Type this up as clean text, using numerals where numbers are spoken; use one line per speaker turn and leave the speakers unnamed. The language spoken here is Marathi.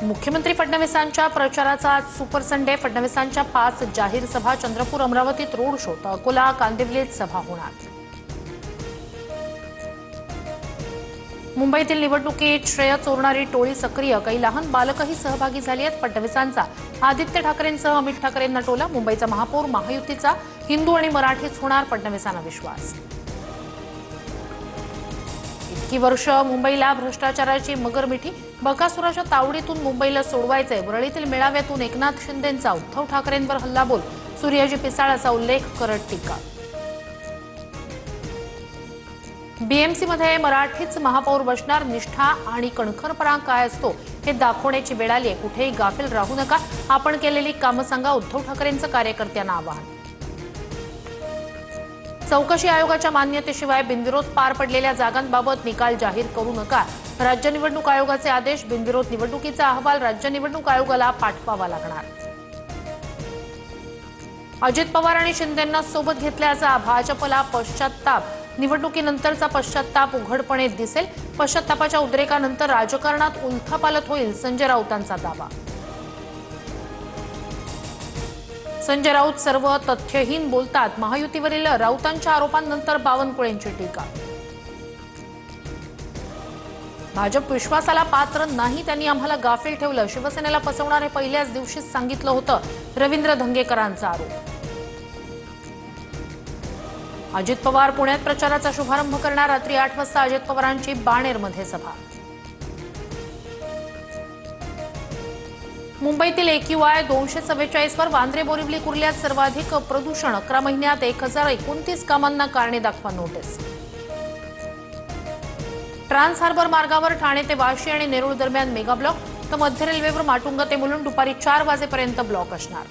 मुख्यमंत्री फडणवीसांच्या प्रचाराचा आज सुपर संडे। फडणवीसांच्या 5 जाहीर सभा, चंद्रपूर अमरावतीत रोड शो, तर अकोला कांदिवलीत सभा होणार। मुंबईतील निवडणुकीत श्रेय चोरणारी टोळी सक्रिय, काही लहान बालकही सहभागी झाली आहेत। फडणवीसांचा आदित्य ठाकरेंसह अमित ठाकरेंना टोला, मुंबईचा महापौर महायुतीचा हिंदू आणि मराठीच होणार, फडणवीसांना विश्वास। इतकी वर्ष मुंबईला भ्रष्टाचाराची मगरमिठी, बकासुराच्या तावडीतून मुंबईला सोडवायचंय। वरळीतील मेळाव्यातून एकनाथ शिंदेंचा उद्धव ठाकरेंवर हल्लाबोल, सूर्याजी पिसाळाचा उल्लेख करत टीका। बीएमसीमध्ये मराठीच महापौर बसणार, निष्ठा आणि कणखरपणा काय असतो हे दाखवण्याची वेळ आली आहे। कुठेही गाफील राहू नका, आपण केलेली कामं सांगा, उद्धव ठाकरेंचं कार्यकर्त्यांना आवाहन। चौकशी आयोगाच्या मान्यतेशिवाय बिनविरोध पार पडलेल्या जागांबाबत निकाल जाहीर करू नका, राज्य निवडणूक आयोगाचे आदेश। बिनविरोध निवडणुकीचा अहवाल राज्य निवडणूक आयोगाला पाठवावा लागणार। अजित पवार आणि शिंदेंना सोबत घेतल्याचा भाजपला पश्चात्ताप, निवडणुकीनंतरचा पश्चात्ताप उघडपणे दिसेल। पश्चात्तापाच्या उद्रेकानंतर राजकारणात उलथापालथ होईल, संजय राऊतांचा दावा। संजय राऊत सर्व तथ्यहीन बोलतात, महायुतीवरील राऊतांच्या आरोपांनंतर बावनकुळेंची टीका। भाजप विश्वासाला पात्र नाही, त्यांनी आम्हाला गाफील ठेवलं, शिवसेनेला फसवणार हे पहिल्याच दिवशीच सांगितलं होतं, रवींद्र धंगेकरांचा आरोप। अजित पवार पुण्यात प्रचाराचा शुभारंभ करणार, रात्री 8 वाजता अजित पवारांची बाणेरमध्ये सभा। मुंबईतील AQI 244 वर वांद्रे बोरिवली कुर्ल्यात सर्वाधिक प्रदूषण, 11 महिन्यात 1029 कामांना कारणे दाखवा नोटीस। ट्रान्स हार्बर मार्गावर ठाणे ते वाशी आणि नेरूळ दरम्यान मेगा ब्लॉक, तर मध्य रेल्वेवर माटुंगा ते मुलुंड दुपारी 4 वाजेपर्यंत ब्लॉक असणार।